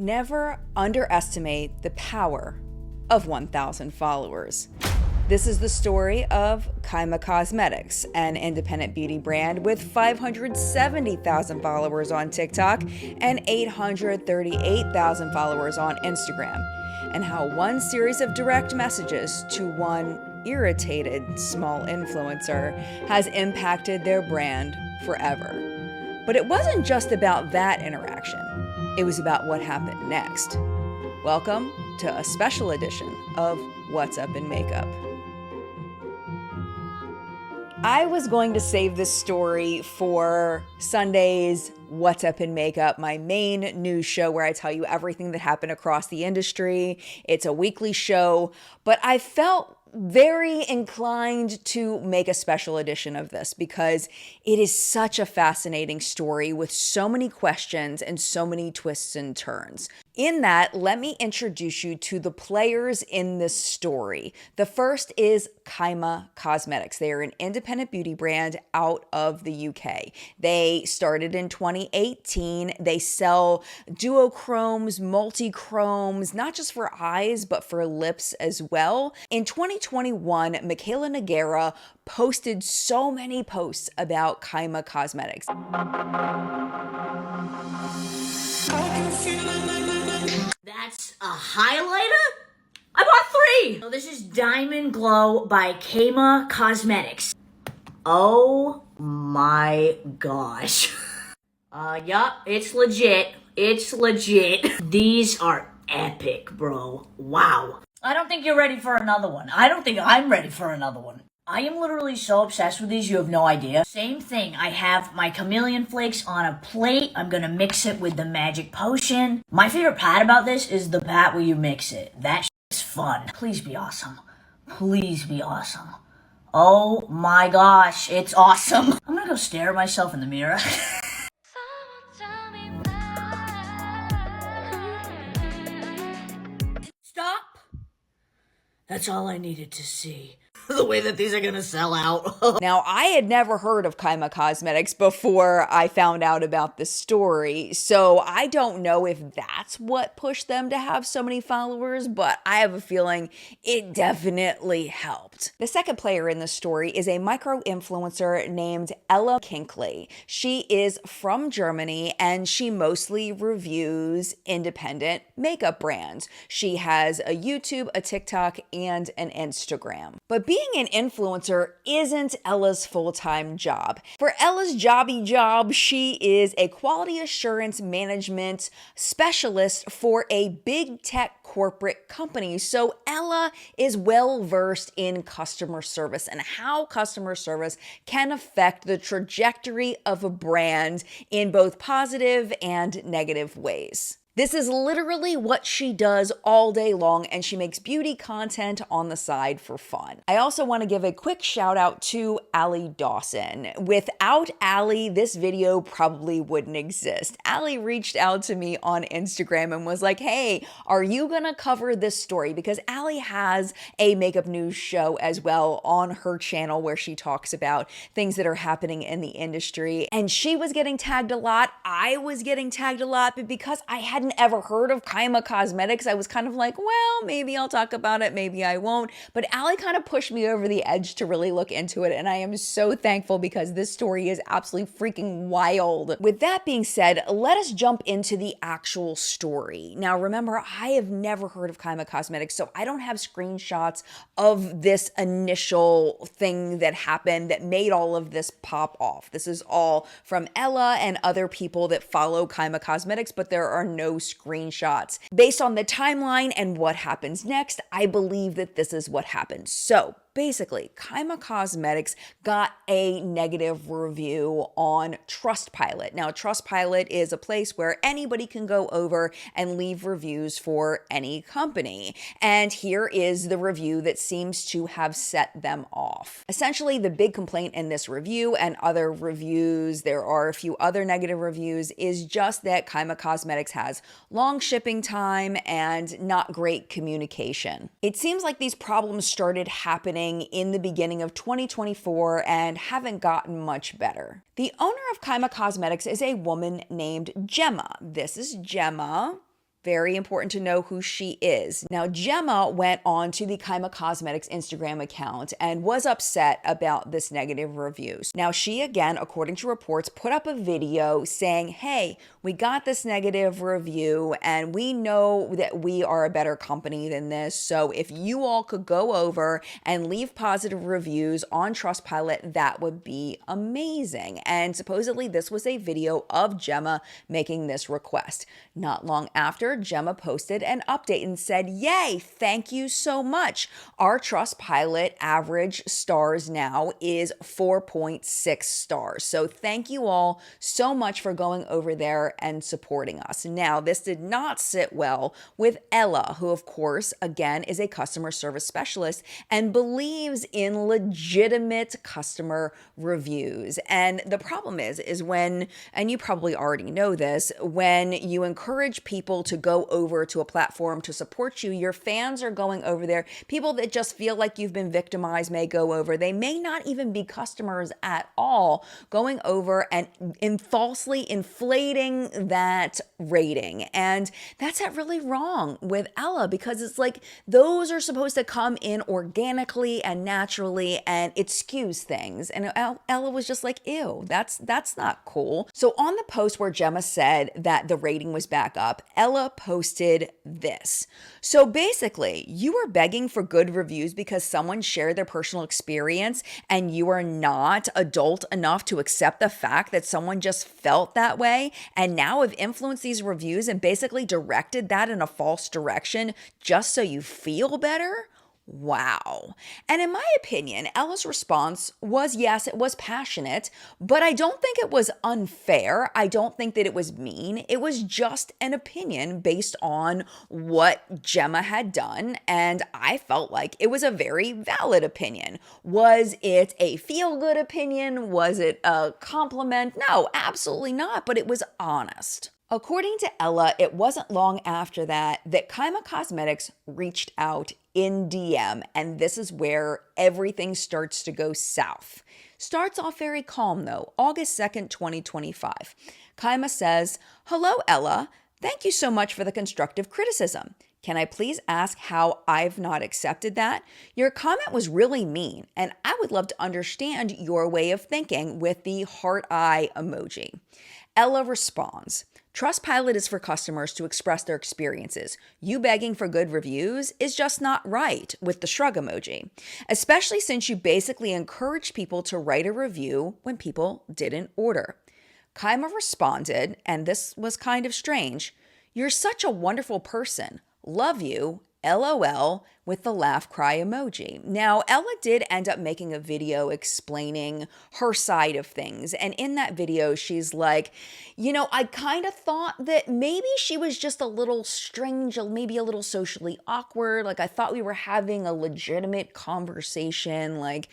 Never underestimate the power of 1,000 followers. This is the story of Kaima Cosmetics, an independent beauty brand with 570,000 followers on TikTok and 838,000 followers on Instagram, and how one series of direct messages to one irritated small influencer has impacted their brand forever. But it wasn't just about that interaction. It was about what happened next. Welcome to a special edition of What's Up in Makeup. I was going to save this story for Sunday's What's Up in Makeup, my main news show where I tell you everything that happened across the industry. It's a weekly show, but I felt very inclined to make a special edition of this because it is such a fascinating story with so many questions and so many twists and turns. In that, let me introduce you to the players in this story. The first is Kaima Cosmetics. They are an independent beauty brand out of the UK. They started in 2018. They sell duochromes, multi-chromes, not just for eyes, but for lips as well. In 2021, Michaela Nogueira posted so many posts about Kaima Cosmetics. That's a highlighter? I bought 3! So this is Diamond Glow by Kaima Cosmetics. Oh my gosh. Yup, it's legit. It's legit. These are epic, bro. Wow. I don't think you're ready for another one. I don't think I'm ready for another one. I am literally so obsessed with these, you have no idea. Same thing, I have my chameleon flakes on a plate. I'm gonna mix it with the magic potion. My favorite part about this is the part where you mix it. That is fun. Please be awesome. Please be awesome. Oh my gosh, it's awesome. I'm gonna go stare at myself in the mirror. Stop. That's all I needed to see. The way that these are gonna sell out. Now, I had never heard of Kaima Cosmetics before I found out about this story, so I don't know if that's what pushed them to have so many followers, but I have a feeling it definitely helped. The second player in the story is a micro-influencer named Ella Kinkley. She is from Germany, and she mostly reviews independent makeup brands. She has a YouTube, a TikTok, and an Instagram. But being an influencer isn't Ella's full-time job. For Ella's jobby job, she is a quality assurance management specialist for a big tech corporate company. So Ella is well versed in customer service and how customer service can affect the trajectory of a brand in both positive and negative ways. This is literally what she does all day long, and she makes beauty content on the side for fun. I also want to give a quick shout out to Allie Dawson. Without Allie, this video probably wouldn't exist. Allie reached out to me on Instagram and was like, hey, are you gonna cover this story? Because Allie has a makeup news show as well on her channel where she talks about things that are happening in the industry. And she was getting tagged a lot. I was getting tagged a lot, but because I hadn't ever heard of Kaima Cosmetics, I was kind of like, well, maybe I'll talk about it, maybe I won't. But Allie kind of pushed me over the edge to really look into it, and I am so thankful because this story is absolutely freaking wild. With that being said, let us jump into the actual story. Now, remember, I have never heard of Kaima Cosmetics, so I don't have screenshots of this initial thing that happened that made all of this pop off. This is all from Ella and other people that follow Kaima Cosmetics, but there are no screenshots. Based on the timeline and what happens next, I believe that this is what happened. So basically, Kaima Cosmetics got a negative review on Trustpilot. Now, Trustpilot is a place where anybody can go over and leave reviews for any company. And here is the review that seems to have set them off. Essentially, the big complaint in this review and other reviews, there are a few other negative reviews, is just that Kaima Cosmetics has long shipping time and not great communication. It seems like these problems started happening in the beginning of 2024 and haven't gotten much better. The owner of Kaima Cosmetics is a woman named Gemma. This is Gemma. Very important to know who she is. Now, Gemma went on to the Kaima Cosmetics Instagram account and was upset about this negative reviews. Now, she again, according to reports, put up a video saying, hey, we got this negative review and we know that we are a better company than this. So if you all could go over and leave positive reviews on Trustpilot, that would be amazing. And supposedly this was a video of Gemma making this request. Not long after, Gemma posted an update and said, yay, thank you so much. Our Trustpilot average stars now is 4.6 stars. So thank you all so much for going over there and supporting us. Now, this did not sit well with Ella, who of course, again, is a customer service specialist and believes in legitimate customer reviews. And the problem is when, and you probably already know this, when you encourage people to go over to a platform to support you, your fans are going over there. People that just feel like you've been victimized may go over. They may not even be customers at all, going over and falsely inflating that rating. And that's not really wrong with Ella, because it's like those are supposed to come in organically and naturally, and it skews things. And Ella was just like, ew, that's not cool. So on the post where Gemma said that the rating was back up, Ella posted this. So basically, you are begging for good reviews because someone shared their personal experience and you are not adult enough to accept the fact that someone just felt that way and now have influenced these reviews and basically directed that in a false direction just so you feel better? Wow. And in my opinion, Ella's response was, yes, it was passionate, but I don't think it was unfair. I don't think that it was mean. It was just an opinion based on what Gemma had done, and I felt like it was a very valid opinion. Was it a feel-good opinion? Was it a compliment? No, absolutely not, but it was honest. According to Ella, it wasn't long after that Kaima Cosmetics reached out in DM, and this is where everything starts to go south. Starts off very calm though, August 2nd, 2025. Kaima says, hello Ella, thank you so much for the constructive criticism. Can I please ask how I've not accepted that? Your comment was really mean, and I would love to understand your way of thinking with the heart eye emoji. Ella responds, Trustpilot is for customers to express their experiences. You begging for good reviews is just not right, with the shrug emoji, especially since you basically encouraged people to write a review when people didn't order. Kaima responded, and this was kind of strange, you're such a wonderful person. Love you, LOL, with the laugh cry emoji. Now, Ella did end up making a video explaining her side of things. And in that video, she's like, I kind of thought that maybe she was just a little strange, maybe a little socially awkward. Like, I thought we were having a legitimate conversation. Like,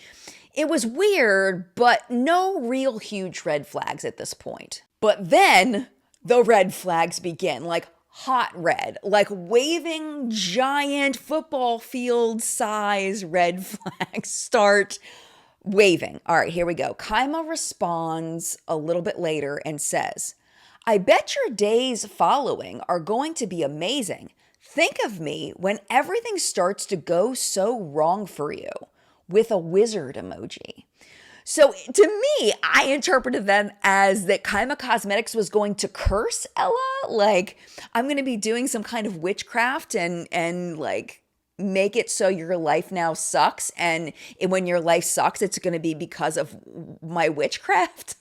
it was weird, but no real huge red flags at this point. But then the red flags begin, like hot red, like waving giant football field size red flags start waving. All right, here we go. Kaima responds a little bit later and says, I bet your days following are going to be amazing. Think of me when everything starts to go so wrong for you, with a wizard emoji. So to me, I interpreted them as that Kaima Cosmetics was going to curse Ella. Like, I'm going to be doing some kind of witchcraft and like make it so your life now sucks. And when your life sucks, it's going to be because of my witchcraft,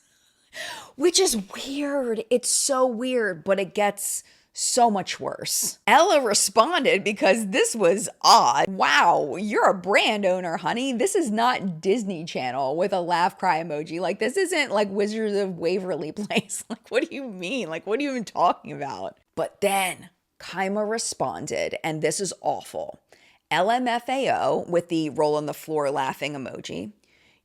which is weird. It's so weird, but it gets so much worse. Ella responded because this was odd. Wow, you're a brand owner, honey. This is not Disney Channel with a laugh cry emoji. Like, this isn't like Wizards of Waverly Place. Like, what do you mean? Like, what are you even talking about? But then Kaima responded, and this is awful. LMFAO with the roll on the floor laughing emoji.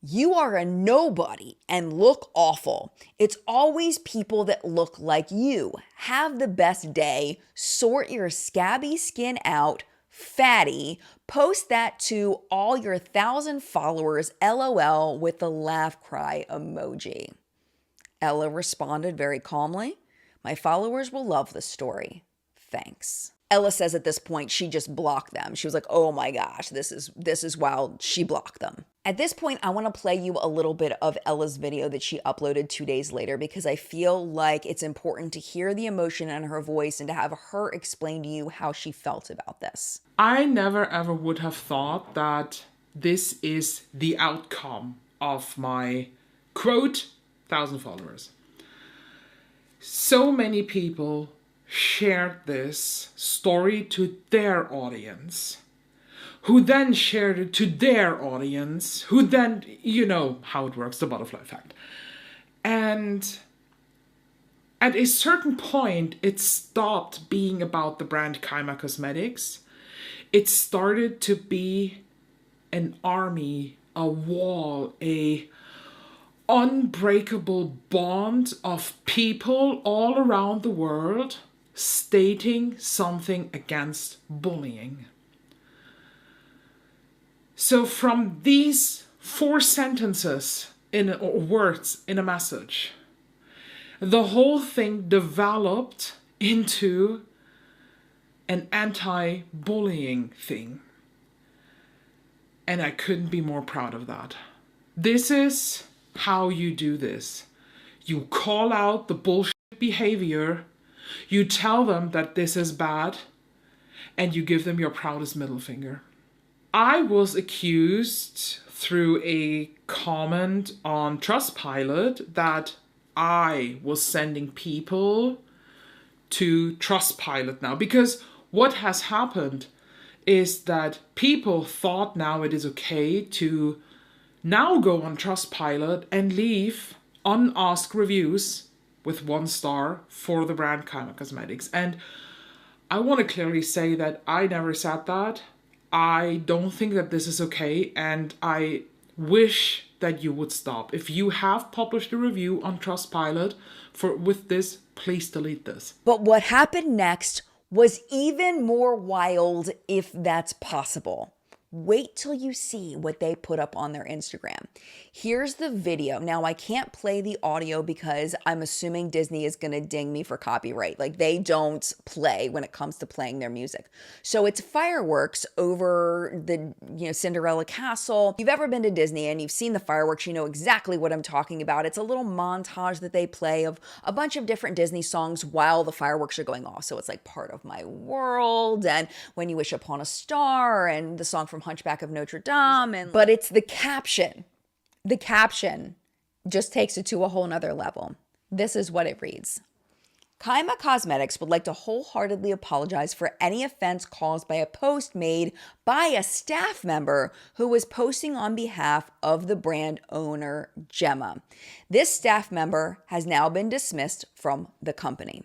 You are a nobody and look awful. It's always people that look like you. Have the best day. Sort your scabby skin out. Fatty. Post that to all your 1,000 followers. LOL with the laugh cry emoji. Ella responded very calmly. My followers will love the story. Thanks. Ella says at this point, she just blocked them. She was like, oh my gosh, this is wild. She blocked them. At this point, I want to play you a little bit of Ella's video that she uploaded 2 days later because I feel like it's important to hear the emotion in her voice and to have her explain to you how she felt about this. I never ever would have thought that this is the outcome of my, quote, 1,000 followers. So many people shared this story to their audience, who then shared it to their audience, who then, you know how it works, the butterfly effect. And at a certain point, it stopped being about the brand Kaima Cosmetics. It started to be an army, a wall, a unbreakable bond of people all around the world stating something against bullying. So from these 4 sentences or words in a message, the whole thing developed into an anti-bullying thing. And I couldn't be more proud of that. This is how you do this. You call out the bullshit behavior, you tell them that this is bad, and you give them your proudest middle finger. I was accused through a comment on Trustpilot that I was sending people to Trustpilot now, because what has happened is that people thought now it is okay to now go on Trustpilot and leave unasked reviews with 1 star for the brand Kaima Cosmetics. And I want to clearly say that I never said that. I don't think that this is okay, and I wish that you would stop. If you have published a review on Trustpilot with this, please delete this. But what happened next was even more wild, if that's possible. Wait till you see what they put up on their Instagram. Here's the video. Now, I can't play the audio because I'm assuming Disney is going to ding me for copyright. Like, they don't play when it comes to playing their music. So it's fireworks over the, Cinderella Castle. If you've ever been to Disney and you've seen the fireworks, you know exactly what I'm talking about. It's a little montage that they play of a bunch of different Disney songs while the fireworks are going off. So it's like Part of My World and When You Wish Upon a Star and the song from Hunchback of Notre Dame. But it's the caption. The caption just takes it to a whole nother level. This is what it reads. Kaima Cosmetics would like to wholeheartedly apologize for any offense caused by a post made by a staff member who was posting on behalf of the brand owner, Gemma. This staff member has now been dismissed from the company.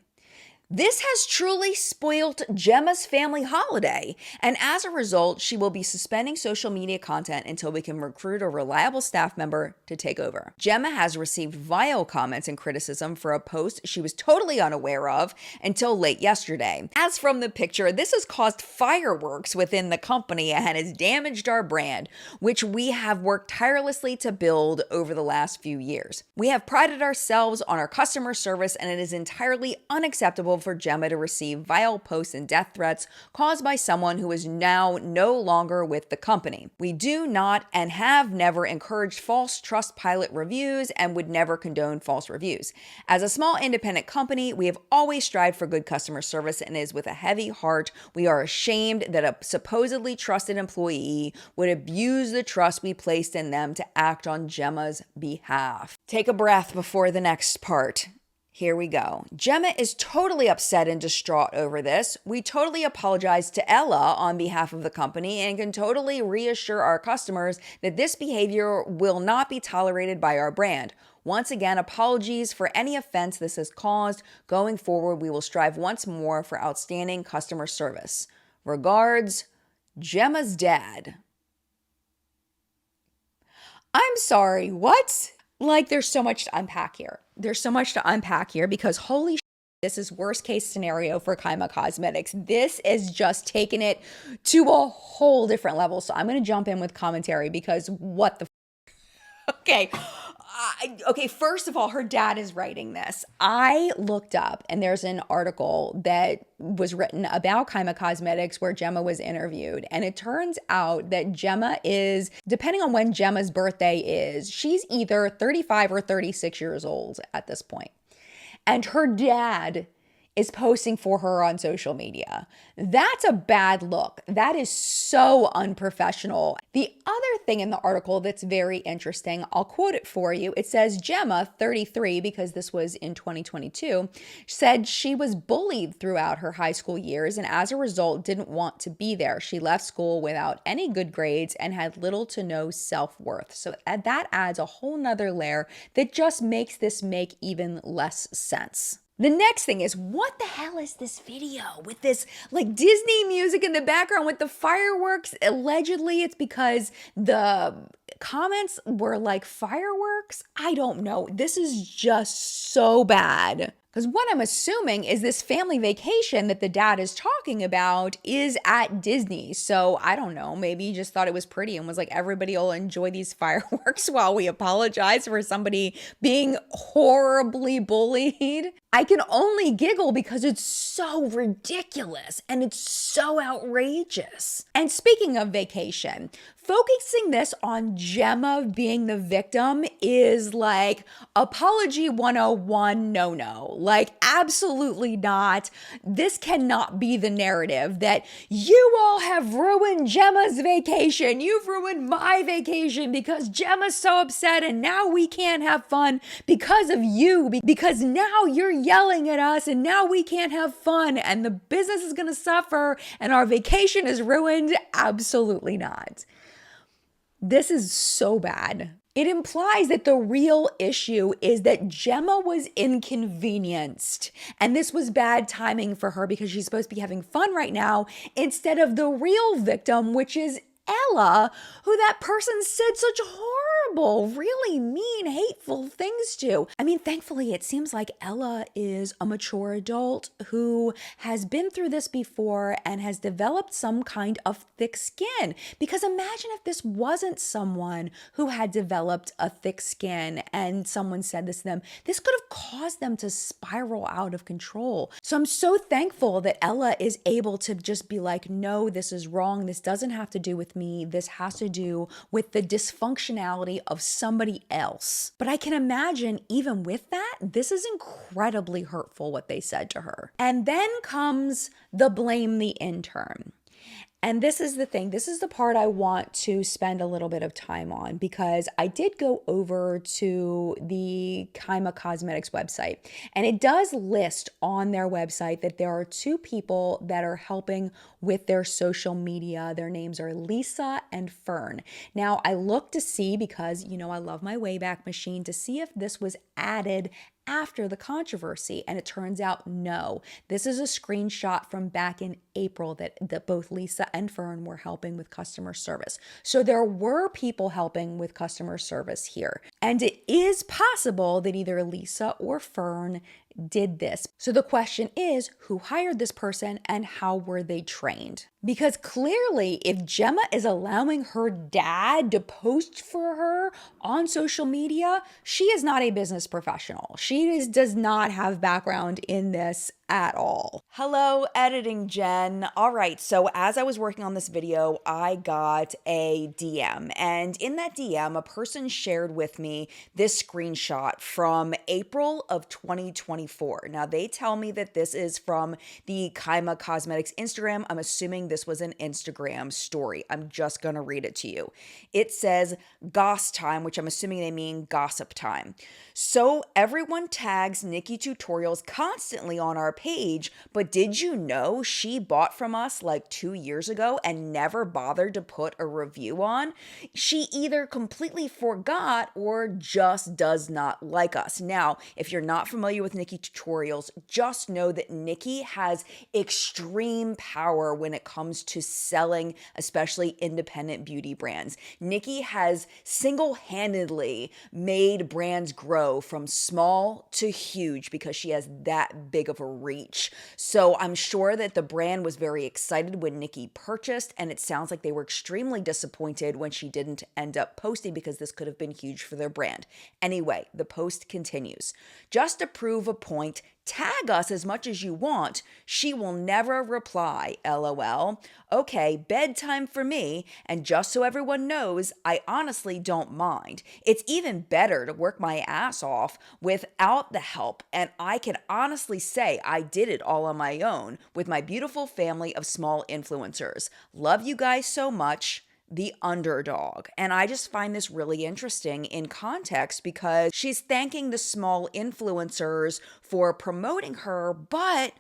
This has truly spoilt Gemma's family holiday, and as a result, she will be suspending social media content until we can recruit a reliable staff member to take over. Gemma has received vile comments and criticism for a post she was totally unaware of until late yesterday. As from the picture, this has caused fireworks within the company and has damaged our brand, which we have worked tirelessly to build over the last few years. We have prided ourselves on our customer service, and it is entirely unacceptable for Gemma to receive vile posts and death threats caused by someone who is now no longer with the company. We do not and have never encouraged false Trustpilot reviews and would never condone false reviews. As a small independent company, we have always strived for good customer service, and it is with a heavy heart we are ashamed that a supposedly trusted employee would abuse the trust we placed in them to act on Gemma's behalf. Take a breath before the next part. Here we go. Gemma is totally upset and distraught over this. We totally apologize to Ella on behalf of the company and can totally reassure our customers that this behavior will not be tolerated by our brand. Once again, apologies for any offense this has caused. Going forward, we will strive once more for outstanding customer service. Regards, Gemma's dad. I'm sorry, what? Like, there's so much to unpack here. There's so much to unpack here because holy shit, this is worst case scenario for Kaima Cosmetics. This is just taking it to a whole different level. So I'm going to jump in with commentary because what the Okay. Okay, first of all, her dad is writing this. I looked up and there's an article that was written about Kaima Cosmetics where Gemma was interviewed. And it turns out that Gemma is, depending on when Gemma's birthday is, she's either 35 or 36 years old at this point. And her dad is posting for her on social media. That's a bad look. That is so unprofessional. The other thing in the article that's very interesting, I'll quote it for you. It says Gemma, 33, because this was in 2022, said she was bullied throughout her high school years and as a result didn't want to be there. She left school without any good grades and had little to no self-worth. So that adds a whole nother layer that just makes this make even less sense. The next thing is, what the hell is this video with this like Disney music in the background with the fireworks? Allegedly, it's because the comments were like fireworks. I don't know. This is just so bad. Because what I'm assuming is this family vacation that the dad is talking about is at Disney. So I don't know, maybe he just thought it was pretty and was like, everybody will enjoy these fireworks while we apologize for somebody being horribly bullied. I can only giggle because it's so ridiculous and it's so outrageous. And speaking of vacation, focusing this on Gemma being the victim is like apology 101, no. Like, absolutely not. This cannot be the narrative that you all have ruined Gemma's vacation. You've ruined my vacation because Gemma's so upset and now we can't have fun because of you, because now you're yelling at us and now we can't have fun and the business is going to suffer and our vacation is ruined. Absolutely not. This is so bad. It implies that the real issue is that Gemma was inconvenienced and this was bad timing for her because she's supposed to be having fun right now instead of the real victim, which is Ella, who that person said such horrible, really mean, hateful things to. I mean, thankfully, it seems like Ella is a mature adult who has been through this before and has developed some kind of thick skin. Because imagine if this wasn't someone who had developed a thick skin and someone said this to them, this could have caused them to spiral out of control. So I'm so thankful that Ella is able to just be like, no, this is wrong. This doesn't have to do with me. This has to do with the dysfunctionality of somebody else. But I can imagine even with that, this is incredibly hurtful what they said to her. And then comes the blame the intern. And this is the thing, this is the part I want to spend a little bit of time on because I did go over to the Kaima Cosmetics website and it does list on their website that there are two people that are helping with their social media. Their names are Lisa and Fern. Now I looked to see because, you know, I love my Wayback Machine to see if this was added after the controversy, and it turns out no. This is a screenshot from back in April that both Lisa and Fern were helping with customer service. So there were people helping with customer service here. And it is possible that either Lisa or Fern did this. So the question is, who hired this person and how were they trained? Because clearly, if Gemma is allowing her dad to post for her on social media, she is not a business professional. She does not have background in this at all. Hello, editing Jen. All right, so as I was working on this video, I got a DM, and in that DM, a person shared with me this screenshot from April of 2024. Now, they tell me that this is from the Kaima Cosmetics Instagram. I'm assuming this was an Instagram story. I'm just gonna read it to you. It says, Goss time, which I'm assuming they mean gossip time. So everyone tags Nikki Tutorials constantly on our page, but did you know she bought from us like 2 years ago and never bothered to put a review on? She either completely forgot or just does not like us. Now, if you're not familiar with Nikki Nikki tutorials, just know that Nikki has extreme power when it comes to selling, especially independent beauty brands. Nikki has single-handedly made brands grow from small to huge because she has that big of a reach. So I'm sure that the brand was very excited when Nikki purchased, and it sounds like they were extremely disappointed when she didn't end up posting because this could have been huge for their brand. Anyway, the post continues. Just to prove a point, tag us as much as you want. She will never reply, LOL. Okay, bedtime for me, and just so everyone knows, I honestly don't mind. It's even better to work my ass off without the help, and I can honestly say I did it all on my own with my beautiful family of small influencers. Love you guys so much. The underdog. And I just find this really interesting in context because she's thanking the small influencers for promoting her, but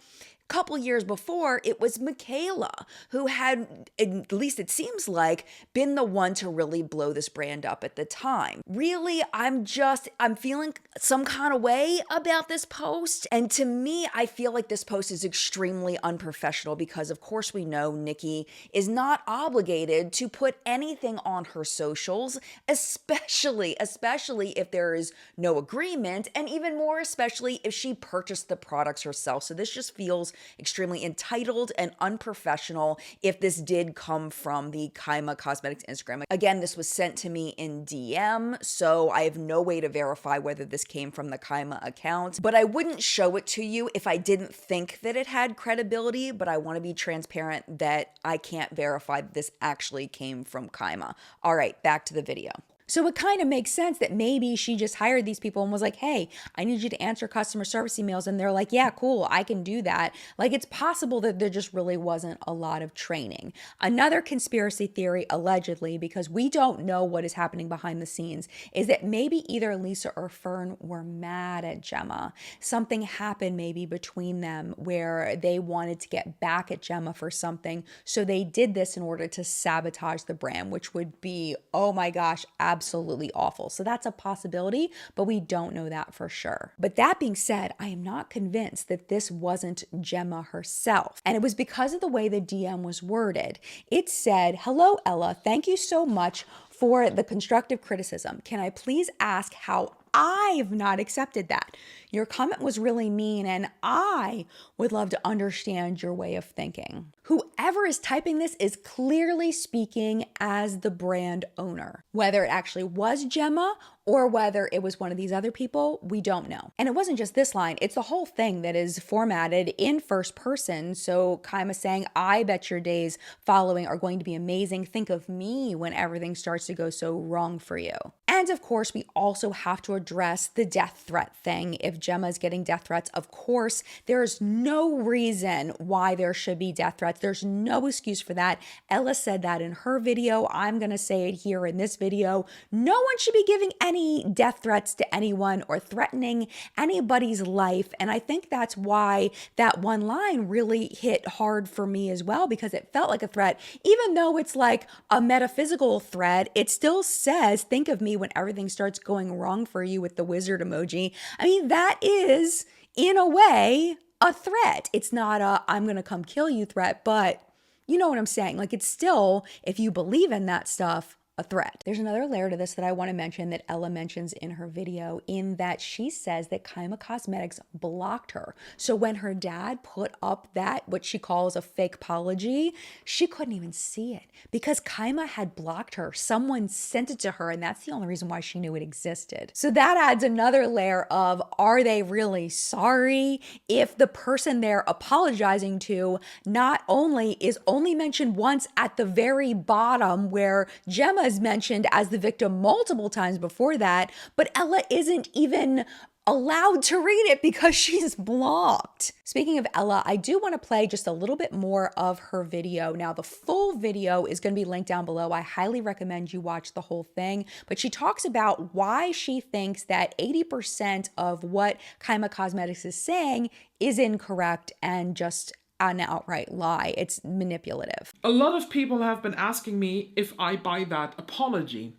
couple years before, it was Michaela who had, at least it seems like, been the one to really blow this brand up at the time. Really, I'm feeling some kind of way about this post. And to me, I feel like this post is extremely unprofessional because, of course, we know Nikki is not obligated to put anything on her socials, especially if there is no agreement, and even more especially if she purchased the products herself. So this just feels extremely entitled and unprofessional if this did come from the Kaima Cosmetics Instagram. Again, this was sent to me in DM, so I have no way to verify whether this came from the Kaima account, but I wouldn't show it to you if I didn't think that it had credibility, but I want to be transparent that I can't verify that this actually came from Kaima. All right, back to the video. So it kind of makes sense that maybe she just hired these people and was like, hey, I need you to answer customer service emails. And they're like, yeah, cool, I can do that. Like, it's possible that there just really wasn't a lot of training. Another conspiracy theory, allegedly, because we don't know what is happening behind the scenes, is that maybe either Lisa or Fern were mad at Gemma. Something happened maybe between them where they wanted to get back at Gemma for something. So they did this in order to sabotage the brand, which would be, oh my gosh, absolutely awful. So that's a possibility, but we don't know that for sure. But that being said, I am not convinced that this wasn't Gemma herself. And it was because of the way the DM was worded. It said, hello, Ella, thank you so much for the constructive criticism. Can I please ask how I've not accepted that? Your comment was really mean, and I would love to understand your way of thinking. Whoever is typing this is clearly speaking as the brand owner. Whether it actually was Gemma or whether it was one of these other people, we don't know. And it wasn't just this line, it's the whole thing that is formatted in first person. So Kaima saying, I bet your days following are going to be amazing. Think of me when everything starts to go so wrong for you. And of course, we also have to address the death threat thing. If Gemma is getting death threats, of course, there is no reason why there should be death threats. There's no excuse for that. Ella said that in her video. I'm going to say it here in this video. No one should be giving any death threats to anyone or threatening anybody's life. And I think that's why that one line really hit hard for me as well, because it felt like a threat. Even though it's like a metaphysical threat, it still says, think of me when everything starts going wrong for you with the wizard emoji. I mean, that is, in a way, a threat. It's not a I'm going to come kill you threat, but you know what I'm saying? Like, it's still, if you believe in that stuff, a threat. There's another layer to this that I want to mention that Ella mentions in her video, in that she says that Kaima Cosmetics blocked her. So when her dad put up that, what she calls a fake apology, she couldn't even see it because Kaima had blocked her. Someone sent it to her, and that's the only reason why she knew it existed. So that adds another layer of, are they really sorry if the person they're apologizing to not only is only mentioned once at the very bottom where Gemma is mentioned as the victim multiple times before that, but Ella isn't even allowed to read it because she's blocked. Speaking of Ella, I do want to play just a little bit more of her video. Now, the full video is going to be linked down below. I highly recommend you watch the whole thing, but she talks about why she thinks that 80% of what Kaima Cosmetics is saying is incorrect and just an outright lie. It's manipulative. A lot of people have been asking me if I buy that apology.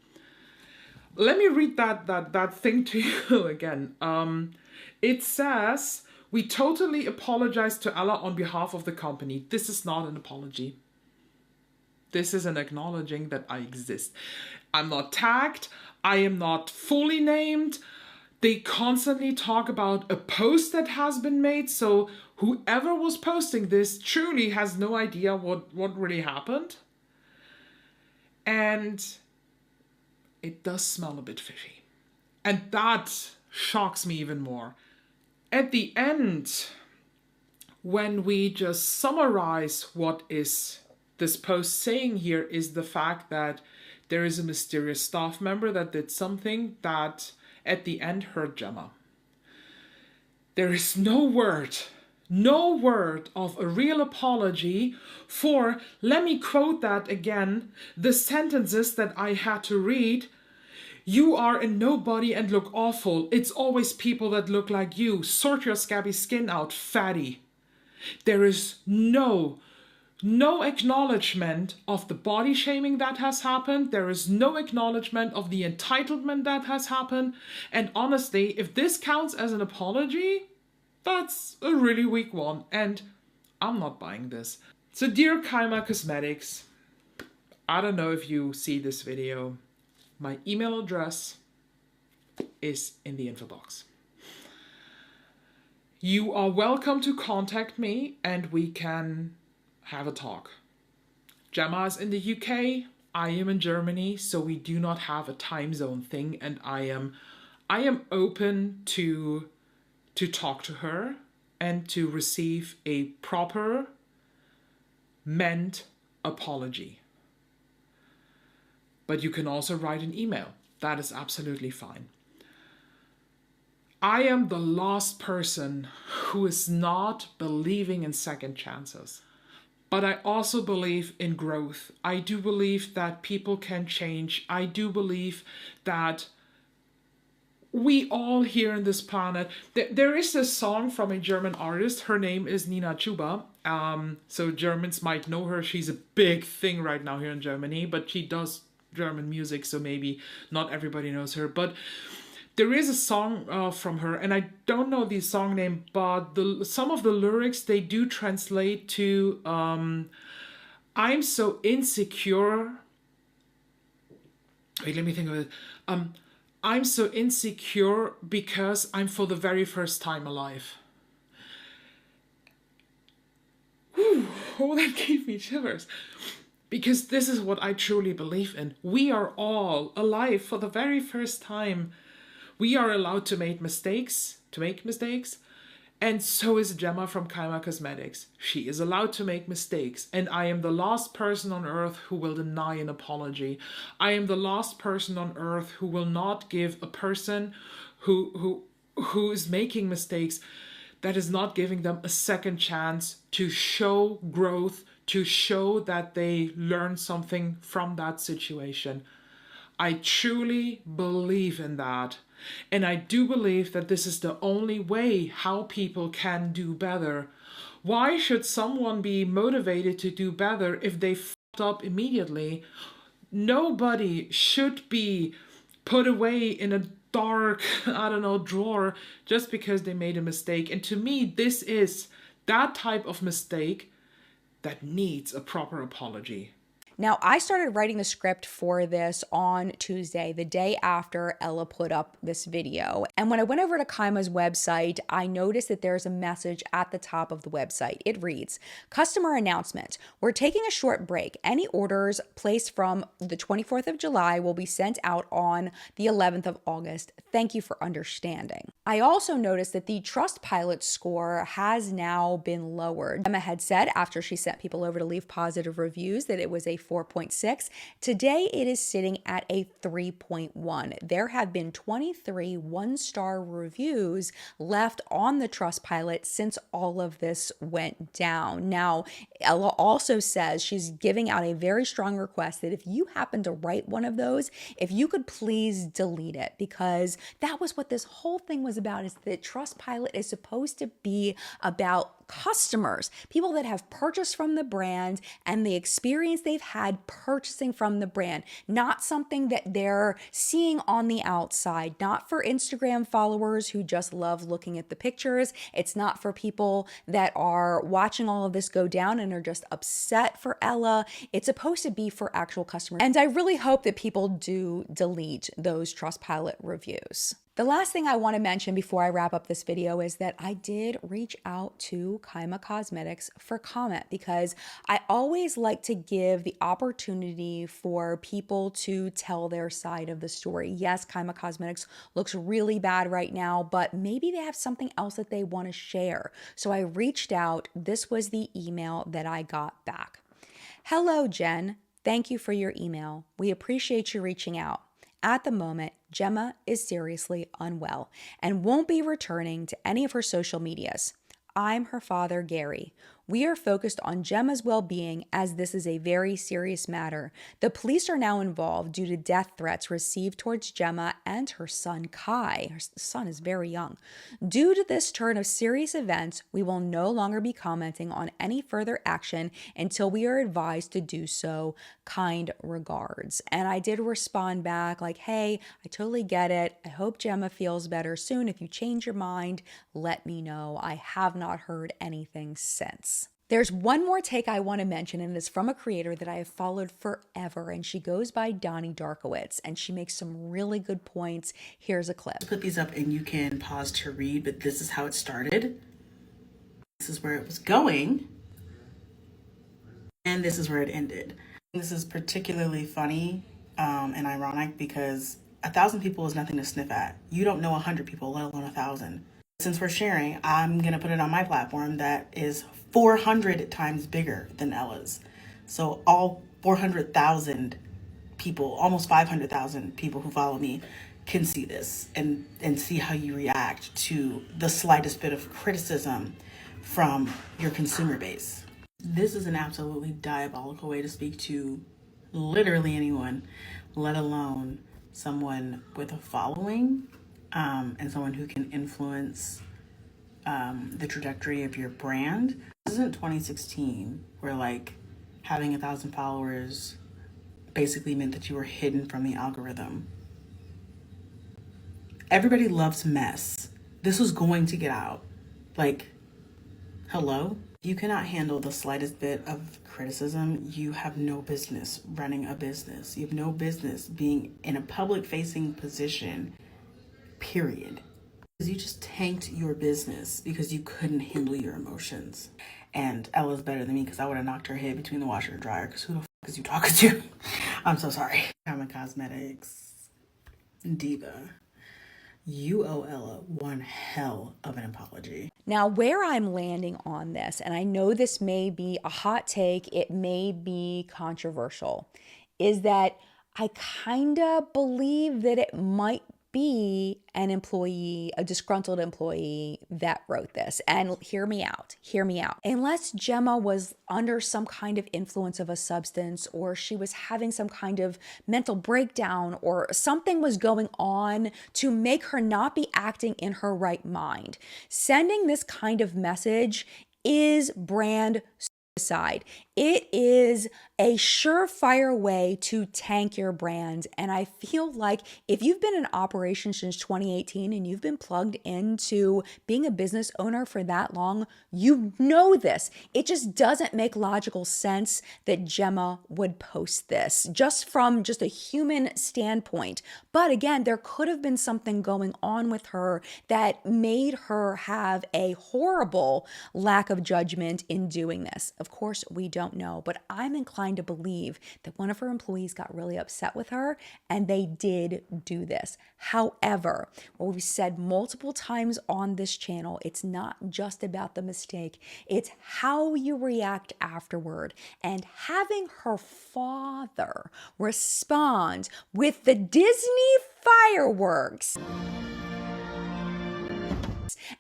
Let me read that thing to you again. It says, We totally apologize to Ella on behalf of the company. This is not an apology. This is an acknowledging that I exist. I'm not tagged. I am not fully named. They constantly talk about a post that has been made. So whoever was posting this truly has no idea what really happened. And it does smell a bit fishy. And that shocks me even more. At the end, when we just summarize what is this post saying here, is the fact that there is a mysterious staff member that did something that at the end hurt Gemma. There is no word of a real apology for, let me quote that again, the sentences that I had to read. You are a nobody and look awful. It's always people that look like you. Sort your scabby skin out, fatty. There is no acknowledgement of the body shaming that has happened. There is no acknowledgement of the entitlement that has happened. And honestly, if this counts as an apology, that's a really weak one. And I'm not buying this. So dear Kaima Cosmetics, I don't know if you see this video. My email address is in the info box. You are welcome to contact me and we can have a talk. Gemma is in the UK, I am in Germany, so we do not have a time zone thing, and I am open to talk to her and to receive a proper meant apology. But you can also write an email. That is absolutely fine. I am the last person who is not believing in second chances. But I also believe in growth. I do believe that people can change. I do believe that we all here on this planet, there is this song from a German artist. Her name is Nina Chuba. So Germans might know her. She's a big thing right now here in Germany, but she does German music, so maybe not everybody knows her. But there is a song from her, and I don't know the song name, but some of the lyrics, they do translate to I'm so insecure. Wait, let me think of it. I'm so insecure because I'm for the very first time alive. Whew, oh, that gave me shivers. Because this is what I truly believe in. We are all alive for the very first time. We are allowed to make mistakes, and so is Gemma from Kaima Cosmetics. She is allowed to make mistakes, and I am the last person on earth who will deny an apology. I am the last person on earth who will not give a person who is making mistakes, that is not giving them a second chance to show growth, to show that they learn something from that situation. I truly believe in that. And I do believe that this is the only way how people can do better. Why should someone be motivated to do better if they fucked up immediately? Nobody should be put away in a dark, drawer just because they made a mistake. And to me, this is that type of mistake that needs a proper apology. Now, I started writing the script for this on Tuesday, the day after Ella put up this video. And when I went over to Kaima's website, I noticed that there's a message at the top of the website. It reads, "Customer announcement. We're taking a short break. Any orders placed from the 24th of July will be sent out on the 11th of August. Thank you for understanding." I also noticed that the Trustpilot score has now been lowered. Emma had said after she sent people over to leave positive reviews that it was a 4.6. Today it is sitting at a 3.1. There have been 23 one-star reviews left on the Trustpilot since all of this went down. Now, Ella also says she's giving out a very strong request that if you happen to write one of those, if you could please delete it, because that was what this whole thing was about, is that Trustpilot is supposed to be about customers, people that have purchased from the brand and the experience they've had purchasing from the brand, not something that they're seeing on the outside, not for Instagram followers who just love looking at the pictures. It's not for people that are watching all of this go down and are just upset for Ella. It's supposed to be for actual customers. And I really hope that people do delete those Trustpilot reviews. The last thing I want to mention before I wrap up this video is that I did reach out to Kaima Cosmetics for comment, because I always like to give the opportunity for people to tell their side of the story. Yes, Kaima Cosmetics looks really bad right now, but maybe they have something else that they want to share. So I reached out. This was the email that I got back. Hello, Jen. Thank you for your email. We appreciate you reaching out. At the moment, Gemma is seriously unwell and won't be returning to any of her social medias. I'm her father, Gary. We are focused on Gemma's well-being as this is a very serious matter. The police are now involved due to death threats received towards Gemma and her son, Kai. Her son is very young. Due to this turn of serious events, we will no longer be commenting on any further action until we are advised to do so. Kind regards. And I did respond back like, hey, I totally get it. I hope Gemma feels better soon. If you change your mind, let me know. I have not heard anything since. There's one more take I want to mention, and it's from a creator that I have followed forever, and she goes by Doni Darkowitz, and she makes some really good points. Here's a clip. Put these up and you can pause to read, but this is how it started. This is where it was going, and this is where it ended. This is particularly funny and ironic because 1,000 people is nothing to sniff at. You don't know 100 people, let alone 1,000. Since we're sharing, I'm going to put it on my platform that is 400 times bigger than Ella's. So all 400,000 people, almost 500,000 people who follow me can see this and see how you react to the slightest bit of criticism from your consumer base. This is an absolutely diabolical way to speak to literally anyone, let alone someone with a following. And someone who can influence the trajectory of your brand. This isn't 2016 where like having 1,000 followers basically meant that you were hidden from the algorithm. Everybody loves mess. This was going to get out. Like, hello? You cannot handle the slightest bit of criticism. You have no business running a business. You have no business being in a public facing position. Period. Because you just tanked your business because you couldn't handle your emotions. And Ella's better than me because I would have knocked her head between the washer and dryer because who the fuck is you talking to? I'm so sorry. Kaima Cosmetics diva. You owe Ella one hell of an apology. Now, where I'm landing on this, and I know this may be a hot take, it may be controversial, is that I kind of believe that it might be an employee, a disgruntled employee that wrote this. And hear me out. Unless Gemma was under some kind of influence of a substance, or she was having some kind of mental breakdown, or something was going on to make her not be acting in her right mind, sending this kind of message is brand suicide. It is a surefire way to tank your brand. And I feel like if you've been in operation since 2018 and you've been plugged into being a business owner for that long, you know this. It just doesn't make logical sense that Gemma would post this just from just a human standpoint. But again, there could have been something going on with her that made her have a horrible lack of judgment in doing this. Of course, we don't know, but I'm inclined to believe that one of her employees got really upset with her and they did do this. However, what we've said multiple times on this channel, it's not just about the mistake, it's how you react afterward. And having her father respond with the Disney fireworks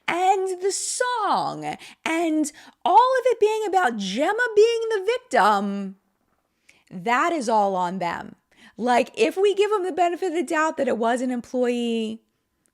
and the song and all of it being about Gemma being the victim, that is all on them. Like, if we give them the benefit of the doubt that it was an employee,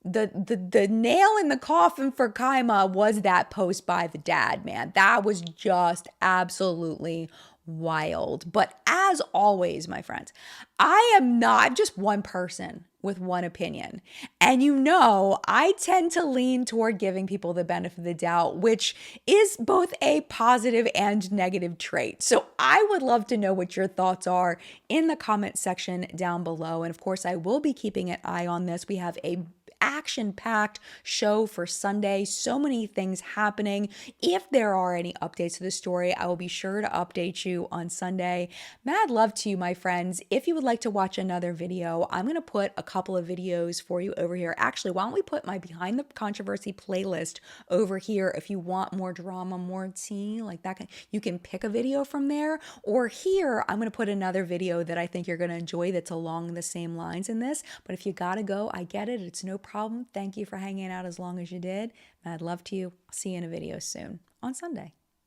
the nail in the coffin for Kaima was that post by the dad, man. That was just absolutely wild. But as always, my friends, I'm just one person with one opinion. And I tend to lean toward giving people the benefit of the doubt, which is both a positive and negative trait. So I would love to know what your thoughts are in the comment section down below. And of course, I will be keeping an eye on this. We have a action-packed show for Sunday. So many things happening. If there are any updates to the story, I will be sure to update you on Sunday. Mad love to you, my friends. If you would like to watch another video, I'm going to put a couple of videos for you over here. Actually, why don't we put my Behind the Controversy playlist over here if you want more drama, more tea, like that. You can pick a video from there. Or here, I'm going to put another video that I think you're going to enjoy that's along the same lines in this. But if you got to go, I get it. It's no problem. Thank you for hanging out as long as you did. Mad love to you. I'll see you in a video soon on Sunday.